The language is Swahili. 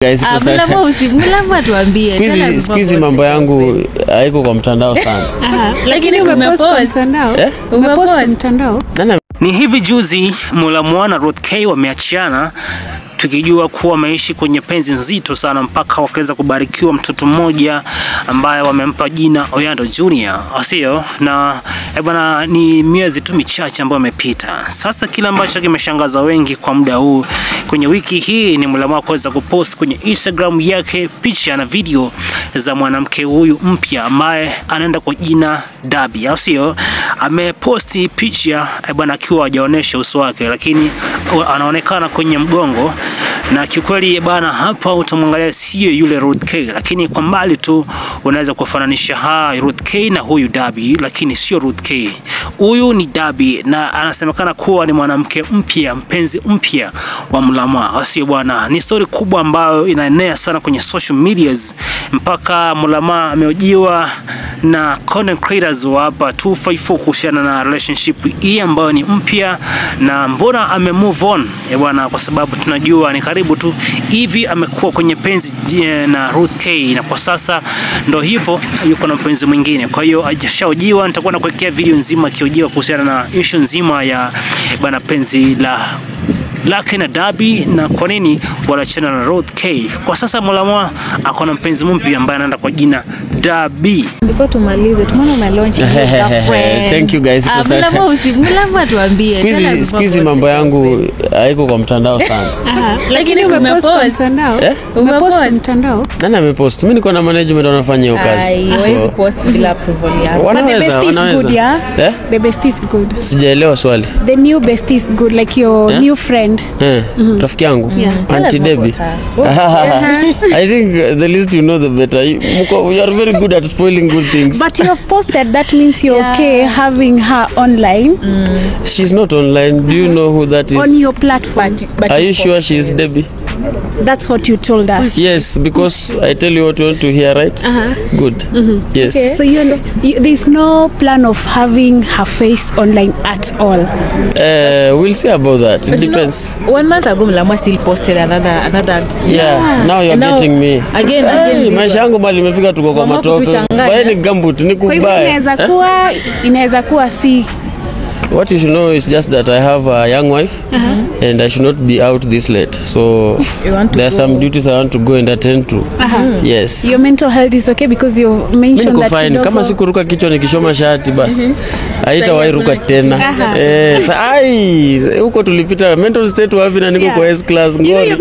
Guys, mlama tuambie. Squeeze mambo yangu haiko kwa mtandao sana. Lakini umepost mtandao. Umepost mtandao. Ni hivi juzi Mulamwa na Ruth K wameachiana, tukijua kuwa wameishi kwenye penzi nzito sana mpaka wakaweza kubarikiwa mtoto mmoja ambaye wamempa jina Oyando Junior, asio na bwana, ni miezi tu michache ambayo imepita. Sasa kila ambacho kimeshangaza wengi kwa muda huu kwenye wiki hii ni Mulamwa kuweza kupost kwenye Instagram yake picha na video za mwanamke huyu mpya ambaye anaenda kwa jina Dabi, asio ameposti picha bwana akiwa hajaonesha uso wake, lakini anaonekana kwenye mgongo. Na kikweli bana, hapa utamwangalia sio yule Ruth K, lakini kwa mbali tu unaweza kufananisha Ruth K na huyu Dabi, lakini sio Ruth K. Huyu ni Dabi na anasemekana kuwa ni mwanamke mpya, mpenzi mpya wa Mulamwa. Sio bwana, ni story kubwa ambayo inaenea sana kwenye social medias mpaka Mulamwa ameojiwa na content creators wa hapa 254 kuhusiana na relationship hii ambayo ni mpya na mbona ame move on bwana, kwa sababu tunajua ni karibu tu hivi amekuwa kwenye penzi na Ruth K na kwa sasa ndo hivyo yuko na mpenzi mwingine. Kwa hiyo ajashaojiwa, nitakuwa nakuwekea video nzima akiojiwa kuhusiana na issue nzima ya bwana penzi lake na Dabi na kwa nini waliachana na Ruth K. Kwa sasa Mulamwa ako na mpenzi mpya ambaye anaenda kwa jina Dabi. Before tumalize, tumeona umelaunch girlfriend. Thank you guys. Mlama tuambie. Squeeze mambo yangu haiko kwa mtandao sana. Lakini umepost mtandao. Umepost mtandao. Nani amepost? Mimi niko na management wanafanya hiyo kazi. Hawezi post bila approval yako. Wanaweza. The best is good. Sijaelewa swali. The new best is good, like your new friend. Rafiki yangu. Auntie Debbie. I think the least you know the better. You are very good at spoiling good things. But you have posted, that means you're okay having her online. She's not online. Do you know who that is? On your platform. But are you sure she's Debbie? That's what you told us. Yes, because I tell you what you want to hear, right? Good. Yes. Okay. So there's no plan of having her face online at all. We'll see about that. It depends. 1 month ago Mulamwa still posted another. Yeah. Now you're getting me. Again. Maisha yangu bali imefika tuko kwa matoto. Baeni gambut ni kubaya. Inaweza kuwa si. What you should know is just that I have a young wife and I should not be out this late. So there are some duties I want to go and attend to. Yes. Your mental health is okay because you mentioned that fine. Kama sikuruka kichwa nikishoma shati basi haitawahi ruka tena. Huko tulipita mental state wapi na niko kwa S class ngori.